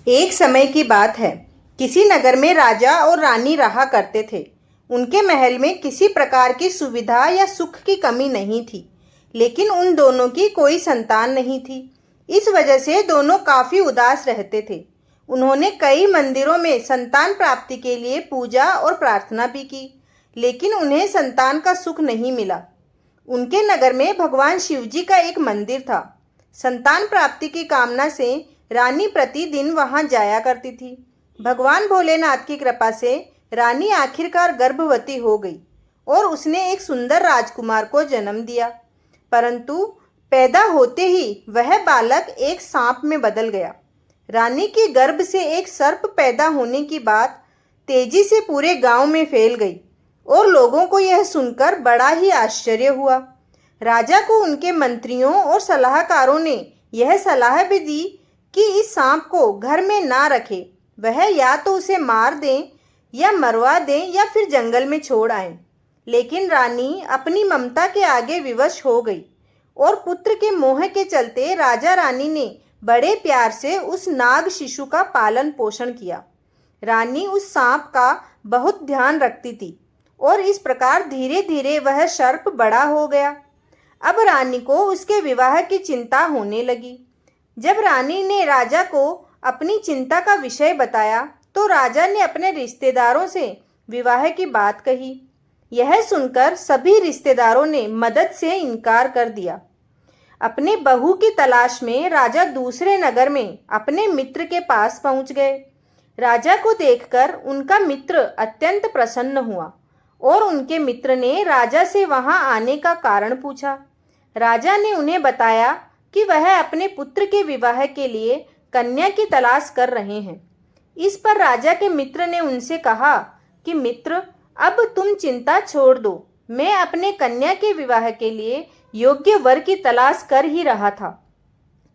एक समय की बात है। किसी नगर में राजा और रानी रहा करते थे। उनके महल में किसी प्रकार की सुविधा या सुख की कमी नहीं थी, लेकिन उन दोनों की कोई संतान नहीं थी। इस वजह से दोनों काफी उदास रहते थे। उन्होंने कई मंदिरों में संतान प्राप्ति के लिए पूजा और प्रार्थना भी की, लेकिन उन्हें संतान का सुख नहीं मिला। उनके नगर में भगवान शिवजी का एक मंदिर था। संतान प्राप्ति की कामना से रानी प्रतिदिन वहां जाया करती थी। भगवान भोलेनाथ की कृपा से रानी आखिरकार गर्भवती हो गई और उसने एक सुंदर राजकुमार को जन्म दिया। परंतु पैदा होते ही वह बालक एक सांप में बदल गया। रानी के गर्भ से एक सर्प पैदा होने की बात तेजी से पूरे गांव में फैल गई और लोगों को यह सुनकर बड़ा ही आश्चर्य हुआ। राजा को उनके मंत्रियों और सलाहकारों ने यह सलाह भी दी कि इस सांप को घर में ना रखे। वह या तो उसे मार दें या मरवा दें या फिर जंगल में छोड़ आए। लेकिन रानी अपनी ममता के आगे विवश हो गई और पुत्र के मोह के चलते राजा रानी ने बड़े प्यार से उस नाग शिशु का पालन पोषण किया। रानी उस सांप का बहुत ध्यान रखती थी और इस प्रकार धीरे धीरे वह सर्प बड़ा हो गया। अब रानी को उसके विवाह की चिंता होने लगी। जब रानी ने राजा को अपनी चिंता का विषय बताया तो राजा ने अपने रिश्तेदारों से विवाह की बात कही। यह सुनकर सभी रिश्तेदारों ने मदद से इनकार कर दिया। अपने बहू की तलाश में राजा दूसरे नगर में अपने मित्र के पास पहुंच गए। राजा को देखकर उनका मित्र अत्यंत प्रसन्न हुआ और उनके मित्र ने राजा से वहां आने का कारण पूछा। राजा ने उन्हें बताया कि वह अपने पुत्र के विवाह के लिए कन्या की तलाश कर रहे हैं। इस पर राजा के मित्र ने उनसे कहा कि मित्र, अब तुम चिंता छोड़ दो। मैं अपने कन्या के विवाह के लिए योग्य वर की तलाश कर ही रहा था।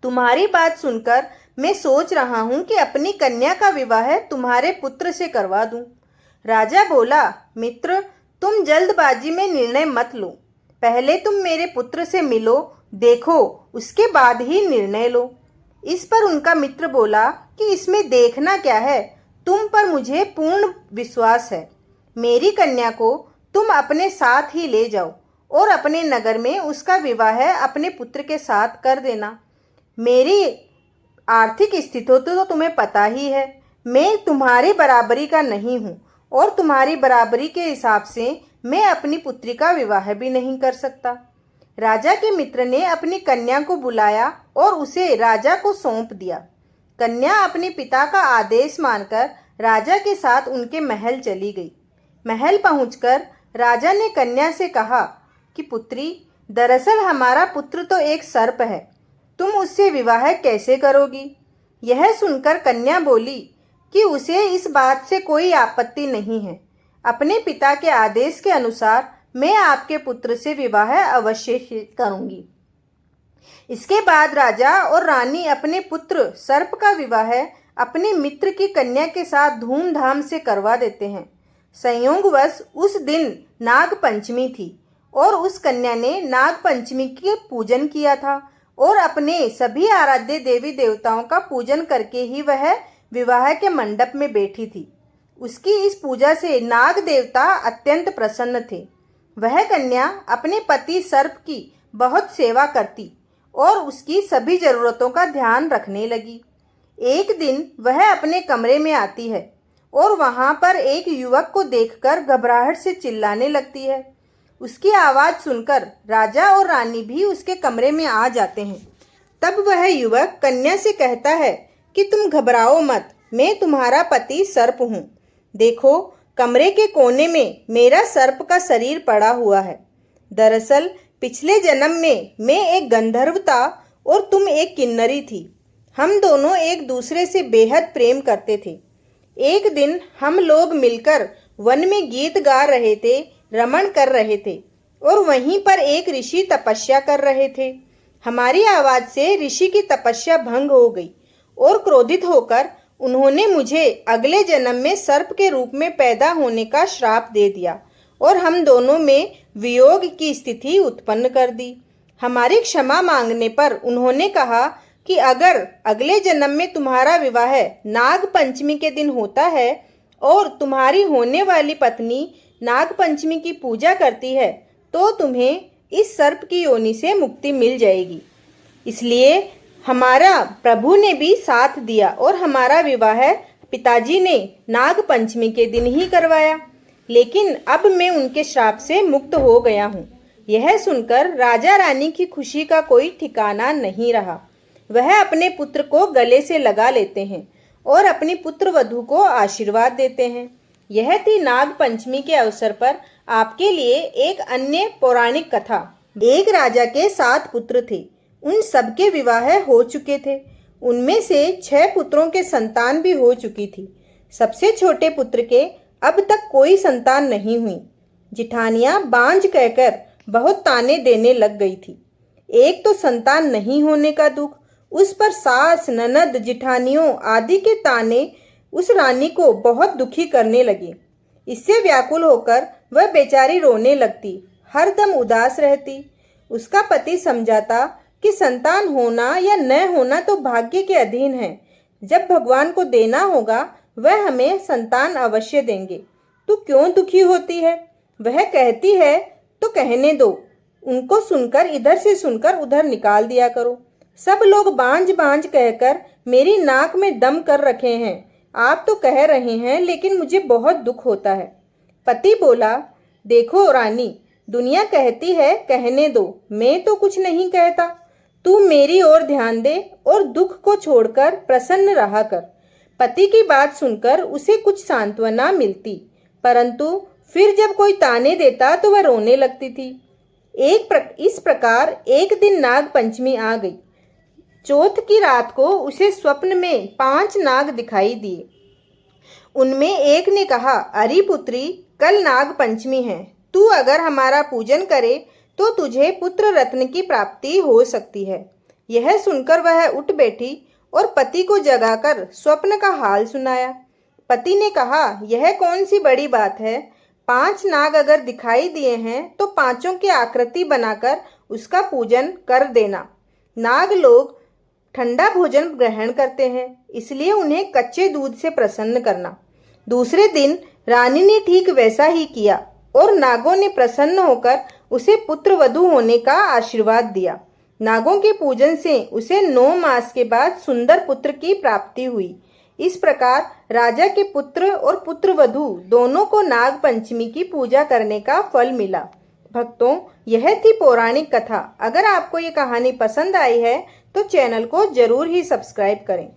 तुम्हारी बात सुनकर मैं सोच रहा हूं कि अपनी कन्या का विवाह तुम्हारे पुत्र से करवा दूं। राजा बोला, मित्र, तुम जल्दबाजी में निर्णय मत लो। पहले तुम मेरे पुत्र से मिलो, देखो, उसके बाद ही निर्णय लो। इस पर उनका मित्र बोला कि इसमें देखना क्या है, तुम पर मुझे पूर्ण विश्वास है। मेरी कन्या को तुम अपने साथ ही ले जाओ और अपने नगर में उसका विवाह अपने पुत्र के साथ कर देना। मेरी आर्थिक स्थिति तो तुम्हें पता ही है। मैं तुम्हारी बराबरी का नहीं हूँ और तुम्हारी बराबरी के हिसाब से मैं अपनी पुत्री का विवाह भी नहीं कर सकता। राजा के मित्र ने अपनी कन्या को बुलाया और उसे राजा को सौंप दिया। कन्या अपने पिता का आदेश मानकर राजा के साथ उनके महल चली गई। महल पहुंचकर राजा ने कन्या से कहा कि पुत्री, दरअसल हमारा पुत्र तो एक सर्प है, तुम उससे विवाह कैसे करोगी? यह सुनकर कन्या बोली कि उसे इस बात से कोई आपत्ति नहीं है। अपने पिता के आदेश के अनुसार मैं आपके पुत्र से विवाह अवश्य करूंगी। इसके बाद राजा और रानी अपने पुत्र सर्प का विवाह अपने मित्र की कन्या के साथ धूमधाम से करवा देते हैं। संयोगवश उस दिन नाग पंचमी थी और उस कन्या ने नाग पंचमी के पूजन किया था और अपने सभी आराध्य देवी देवताओं का पूजन करके ही वह विवाह के मंडप में बैठी थी। उसकी इस पूजा से नाग देवता अत्यंत प्रसन्न थे। वह कन्या अपने पति सर्प की बहुत सेवा करती और उसकी सभी जरूरतों का ध्यान रखने लगी। एक दिन वह अपने कमरे में आती है और वहां पर एक युवक को देखकर घबराहट से चिल्लाने लगती है। उसकी आवाज सुनकर राजा और रानी भी उसके कमरे में आ जाते हैं। तब वह युवक कन्या से कहता है कि तुम घबराओ मत, मैं तुम्हारा पति सर्प हूँ। देखो, कमरे के कोने में मेरा सर्प का शरीर पड़ा हुआ है। दरअसल पिछले जन्म में मैं एक गंधर्व था और तुम एक किन्नरी थी। हम दोनों एक दूसरे से बेहद प्रेम करते थे। एक दिन हम लोग मिलकर वन में गीत गा रहे थे, रमण कर रहे थे और वहीं पर एक ऋषि तपस्या कर रहे थे। हमारी आवाज से ऋषि की तपस्या भंग हो गई और क्रोधित होकर उन्होंने मुझे अगले जन्म में सर्प के रूप में पैदा होने का श्राप दे दिया और हम दोनों में वियोग की स्थिति उत्पन्न कर दी। हमारी क्षमा मांगने पर उन्होंने कहा कि अगर अगले जन्म में तुम्हारा विवाह नाग पंचमी के दिन होता है और तुम्हारी होने वाली पत्नी नाग पंचमी की पूजा करती है तो तुम्हें इस सर्प की योनि से मुक्ति मिल जाएगी। इसलिए हमारा प्रभु ने भी साथ दिया और हमारा विवाह पिताजी ने नाग पंचमी के दिन ही करवाया। लेकिन अब मैं उनके श्राप से मुक्त हो गया हूँ। यह सुनकर राजा रानी की खुशी का कोई ठिकाना नहीं रहा। वह अपने पुत्र को गले से लगा लेते हैं और अपनी पुत्र वधू को आशीर्वाद देते हैं। यह थी नाग पंचमी के अवसर पर आपके लिए एक अन्य पौराणिक कथा। एक राजा के 7 पुत्र थे। उन सबके विवाह हो चुके थे। उनमें से 6 पुत्रों के संतान भी हो चुकी थी। सबसे छोटे पुत्र के अब तक कोई संतान नहीं हुई। जिठानियां बांझ कहकर बहुत ताने देने लग गई थी। एक तो संतान नहीं होने का दुख, उस पर सास, ननद, जिठानियों आदि के ताने उस रानी को बहुत दुखी करने लगे। इससे व्याकुल होकर वह बेचारी रोने लगती, हरदम उदास रहती। उसका पति समझाता कि संतान होना या न होना तो भाग्य के अधीन है। जब भगवान को देना होगा वह हमें संतान अवश्य देंगे। तू क्यों दुखी होती है? वह कहती है तो कहने दो। उनको सुनकर इधर से सुनकर उधर निकाल दिया करो। सब लोग बांझ बांझ कहकर मेरी नाक में दम कर रखे हैं। आप तो कह रहे हैं लेकिन मुझे बहुत दुख होता है। पति बोला, देखो रानी, दुनिया कहती है कहने दो, मैं तो कुछ नहीं कहता। तू मेरी ओर ध्यान दे और दुख को छोड़कर प्रसन्न रहा कर। पति की बात सुनकर उसे कुछ सांत्वना मिलती, परंतु फिर जब कोई ताने देता तो वह रोने लगती थी। इस प्रकार एक दिन नाग पंचमी आ गई। चौथ की रात को उसे स्वप्न में 5 नाग दिखाई दिए। उनमें एक ने कहा, अरे पुत्री, कल नाग पंचमी है। तू अगर हमारा पूजन करे तो तुझे पुत्र रत्न की प्राप्ति हो सकती है। यह सुनकर वह उठ बैठी और पति को जगाकर स्वप्न का हाल सुनाया। पति ने कहा, यह कौन सी बड़ी बात है? 5 नाग अगर दिखाई दिए हैं तो 5 की आकृति बनाकर उसका पूजन कर देना। नाग लोग ठंडा भोजन ग्रहण करते हैं, इसलिए उन्हें कच्चे दूध से प्रसन्न करना। दूसरे दिन रानी ने ठीक वैसा ही किया और नागों ने प्रसन्न होकर उसे पुत्र वधू होने का आशीर्वाद दिया। नागों के पूजन से उसे 9 मास के बाद सुंदर पुत्र की प्राप्ति हुई। इस प्रकार राजा के पुत्र और पुत्र वधू दोनों को नाग पंचमी की पूजा करने का फल मिला। भक्तों, यह थी पौराणिक कथा। अगर आपको ये कहानी पसंद आई है तो चैनल को जरूर ही सब्सक्राइब करें।